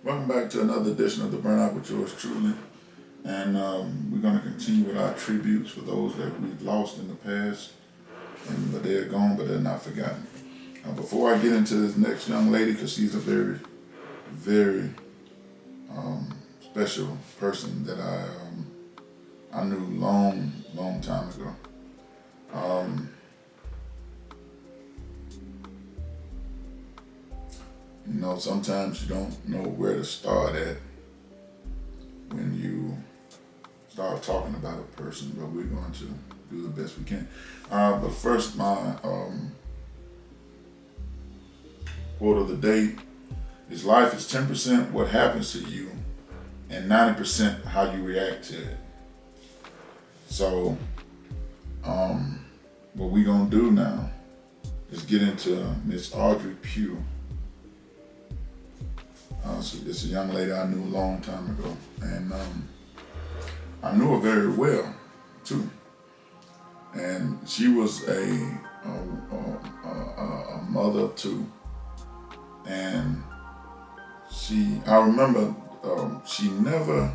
Welcome back to another edition of the Burnout with yours truly. And we're going to continue with our tributes for those that we've lost in the past. But they're gone, but they're not forgotten. Before I get into this next young lady, because she's a very, very special person that I knew long time ago. Sometimes you don't know where to start at when you start talking about a person, but we're going to do the best we can. But first, my quote of the day is: life is 10% what happens to you and 90% how you react to it. So, what we're going to do now is get into Miss Audrey Pugh. It's a young lady I knew a long time ago, and I knew her very well too. And she was a mother of two, and I remember she never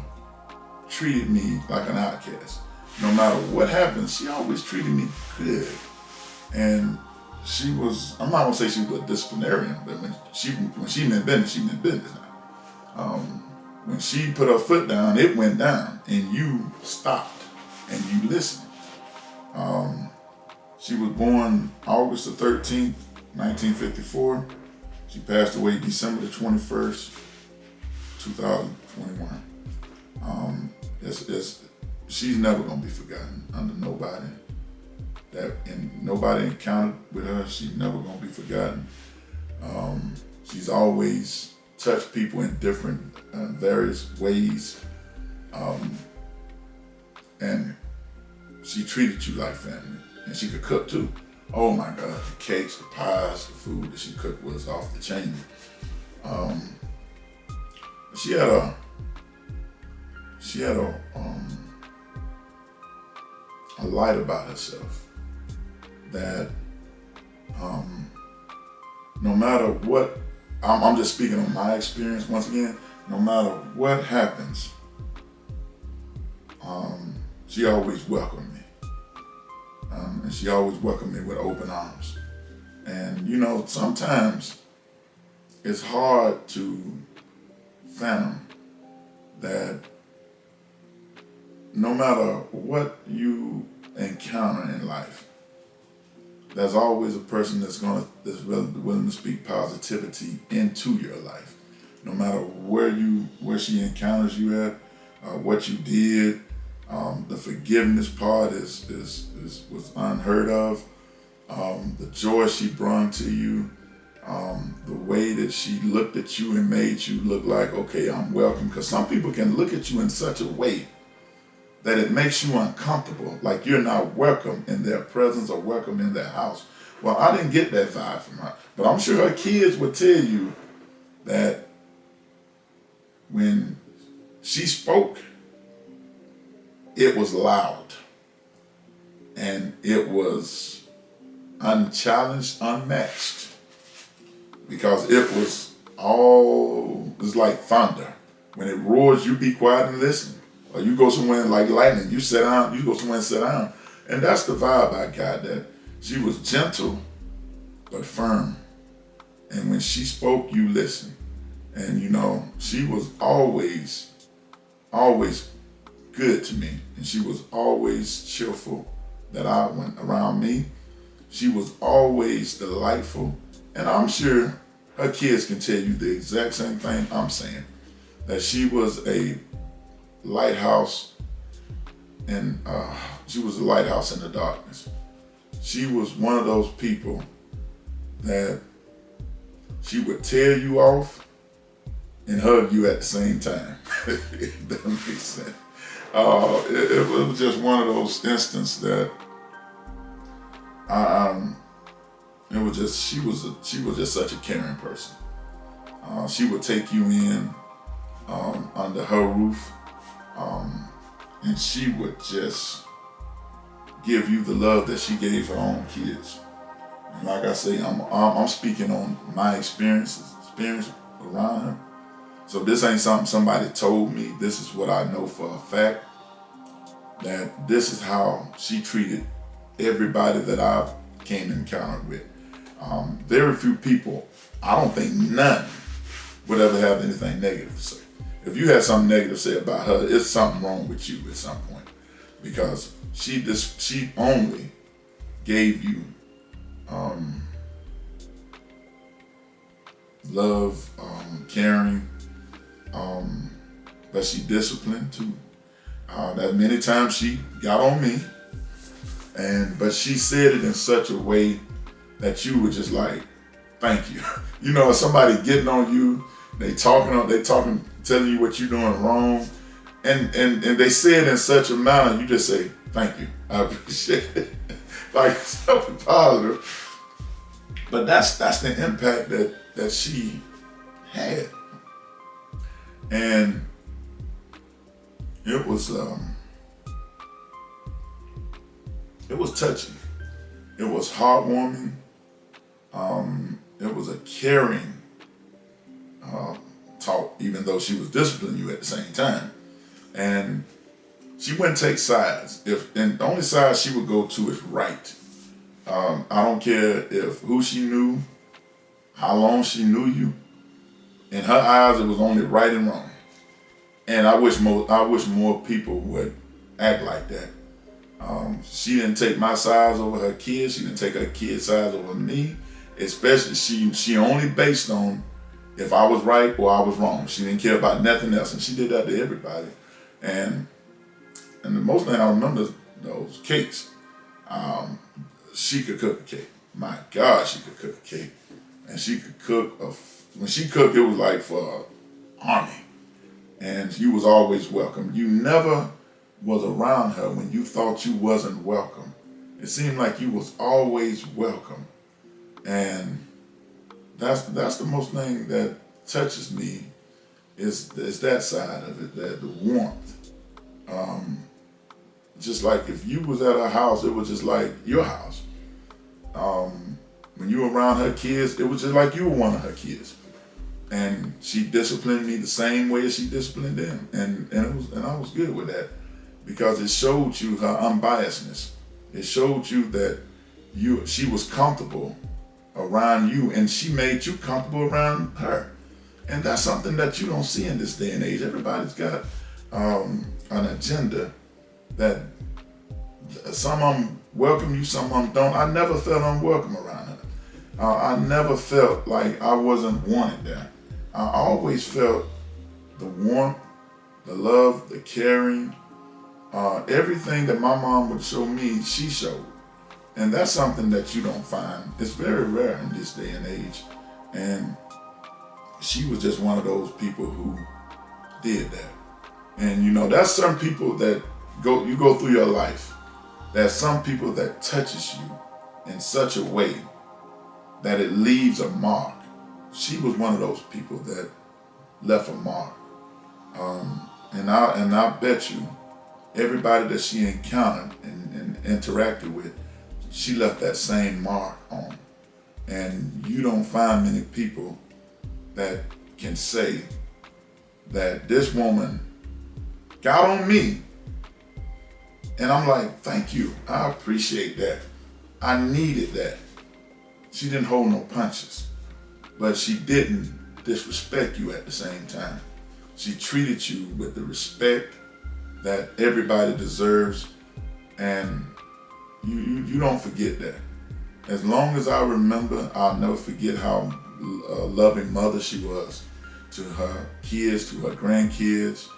treated me like an outcast. No matter what happened, she always treated me good. And I'm not gonna say she was a disciplinarian, but when she meant business, she meant business. When she put her foot down, it went down, and you stopped and you listened. She was born August the 13th, 1954. She passed away December the 21st, 2021. She's never gonna be forgotten under nobody. Nobody encountered with her. She's never gonna be forgotten. She's always touched people in different, various ways, and she treated you like family. And she could cook too. Oh my God, the cakes, the pies, the food that she cooked was off the chain. She had a light about herself that no matter what, I'm just speaking on my experience once again, no matter what happens, she always welcomed me. And she always welcomed me with open arms. And sometimes it's hard to fathom that no matter what you encounter in life, there's always a person that's willing to speak positivity into your life. No matter where she encounters you at, what you did, the forgiveness part was unheard of. The joy she brought to you, the way that she looked at you and made you look like, okay, I'm welcome. Because some people can look at you in such a way that it makes you uncomfortable, like you're not welcome in their presence or welcome in their house. Well, I didn't get that vibe from her, but I'm sure her kids would tell you that when she spoke, it was loud and it was unchallenged, unmatched, because it was like thunder. When it roars, you be quiet and listen. Or you go somewhere like lightning, you sit down, you go somewhere and sit down. And that's the vibe I got, that she was gentle but firm. And when she spoke, you listened. And she was always good to me. And she was always cheerful that I went around me. She was always delightful. And I'm sure her kids can tell you the exact same thing I'm saying. That she was a lighthouse, and she was a lighthouse in the darkness. She was one of those people that she would tear you off and hug you at the same time. If that makes sense. It was just one of those instances that it was just she was just such a caring person. She would take you in under her roof. And she would just give you the love that she gave her own kids. Like I say, I'm speaking on my experience around her. So this ain't something somebody told me. This is what I know for a fact, that this is how she treated everybody that I've came encountered with. Very few people, I don't think none, would ever have anything negative to say. If you had something negative to say about her, it's something wrong with you at some point, because she only gave you love, caring, but she disciplined too. That many times she got on me, but she said it in such a way that you were just like, thank you. You know, somebody getting on you, they talking, telling you what you're doing wrong, and they say it in such a manner, you just say, thank you, I appreciate it. Like something positive. But that's the impact that she had. And it was touching. It was heartwarming. It was a caring talk, even though she was disciplining you at the same time. And she wouldn't take sides. And the only side she would go to is right. I don't care if who she knew, how long she knew you. In her eyes, it was only right and wrong. And I wish more people would act like that. She didn't take my sides over her kids. She didn't take her kids' sides over me. Especially, she only based on if I was right or I was wrong. She didn't care about nothing else, and she did that to everybody. And the most thing I remember is those cakes. She could cook a cake. My God, she could cook a cake. And she could cook, when she cooked, it was like for an army. And you was always welcome. You never was around her when you thought you wasn't welcome. It seemed like you was always welcome. And that's the most thing that touches me is that side of it, that the warmth. Just like if you was at her house, it was just like your house. When you were around her kids, it was just like you were one of her kids. And she disciplined me the same way as she disciplined them. And I was good with that, because it showed you her unbiasedness. It showed you that she was comfortable around you, and she made you comfortable around her. And that's something that you don't see in this day and age. Everybody's got an agenda that some of them welcome you, some of them don't. I never felt unwelcome around her. I never felt like I wasn't wanted there. I always felt the warmth, the love, the caring, everything that my mom would show me, she showed. And that's something that you don't find. It's very rare in this day and age. And she was just one of those people who did that. And you know, there's some people that you go through your life. There's some people that touches you in such a way that it leaves a mark. She was one of those people that left a mark. And I bet you, everybody that she encountered and interacted with, she left that same mark on. And you don't find many people that can say that this woman got on me, and I'm like, thank you, I appreciate that. I needed that. She didn't hold no punches, but she didn't disrespect you at the same time. She treated you with the respect that everybody deserves, and you don't forget that. As long as I remember, I'll never forget how loving mother she was to her kids, to her grandkids,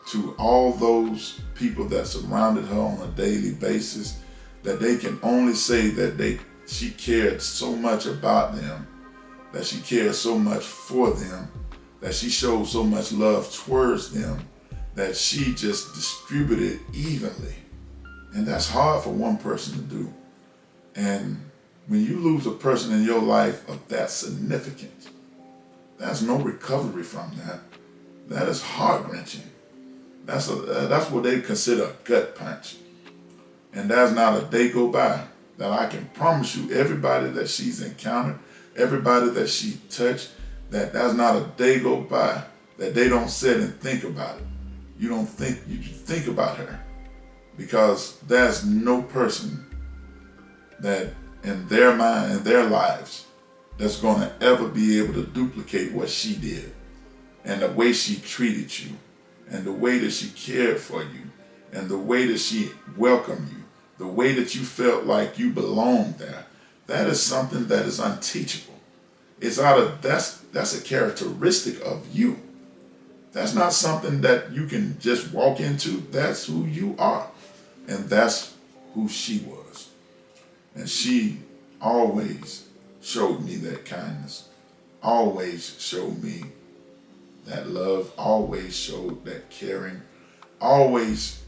to all those people that surrounded her on a daily basis, that they can only say that she cared so much about them, that she cared so much for them, that she showed so much love towards them, that she just distributed evenly. And that's hard for one person to do. And when you lose a person in your life of that significance, there's no recovery from that. That is heart-wrenching. That's what they consider a gut punch. And there's not a day go by that I can promise you, everybody that she's encountered, everybody that she touched, that there's not a day go by that they don't sit and think about it. You think about her, because there's no person that in their mind, in their lives, that's going to ever be able to duplicate what she did, and the way she treated you, and the way that she cared for you, and the way that she welcomed you, the way that you felt like you belonged there. That is something that is unteachable. That's a characteristic of you. That's not something that you can just walk into. That's who you are. And that's who she was. And she always showed me that kindness, always showed me that love, always showed that caring, always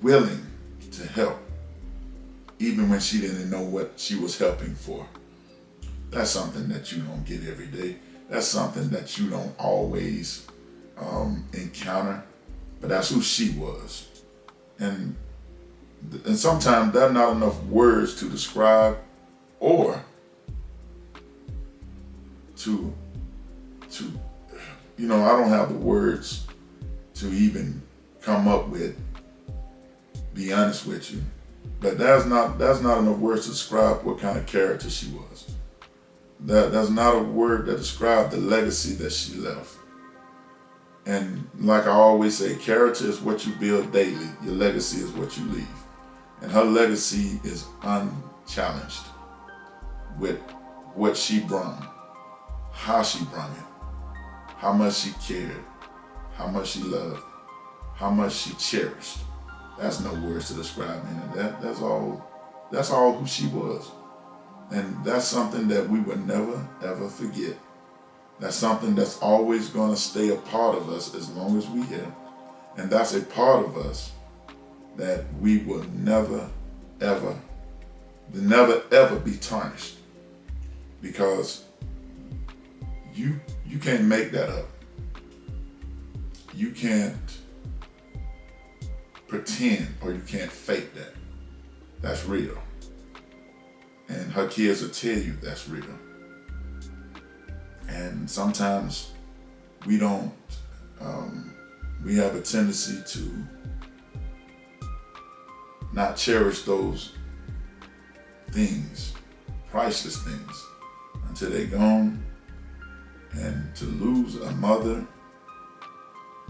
willing to help, even when she didn't know what she was helping for. That's something that you don't get every day. That's something that you don't always encounter, but that's who she was. And sometimes there are not enough words to describe or to I don't have the words to even come up with, be honest with you. But there's not enough words to describe what kind of character she was. There's not a word that describes the legacy that she left. And like I always say, character is what you build daily. Your legacy is what you leave. And her legacy is unchallenged with what she brought, how she brought it, how much she cared, how much she loved, how much she cherished. That's no words to describe any of that. That's all who she was. And that's something that we will never, ever forget. That's something that's always going to stay a part of us as long as we're here. And that's a part of us that we will never, ever be tarnished. Because you can't make that up. You can't pretend, or you can't fake that. That's real. And her kids will tell you that's real. And sometimes we don't, we have a tendency to not cherish those things, priceless things, until they're gone. And to lose a mother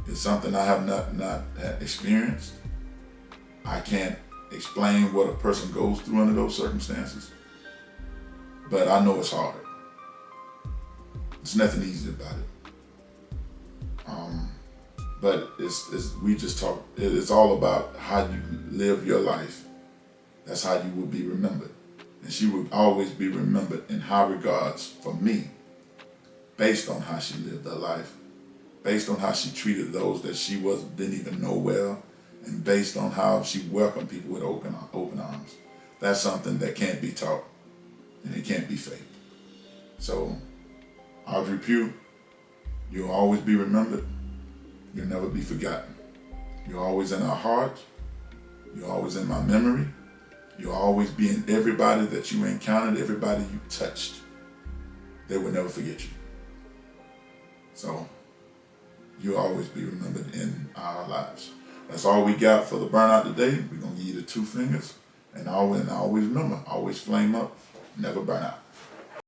is something I have not experienced. I can't explain what a person goes through under those circumstances, but I know it's hard. There's nothing easy about it. But it's all about how you live your life. That's how you will be remembered. And she will always be remembered in high regards for me, based on how she lived her life, based on how she treated those that she didn't even know well, and based on how she welcomed people with open arms. That's something that can't be taught, and it can't be faked. So, Audrey Pugh, you'll always be remembered. You'll never be forgotten. You're always in our heart. You're always in my memory. You'll always be in everybody that you encountered, everybody you touched. They will never forget you. So, you'll always be remembered in our lives. That's all we got for the burnout today. We're going to give you the 2 fingers. And always remember, always flame up, never burn out.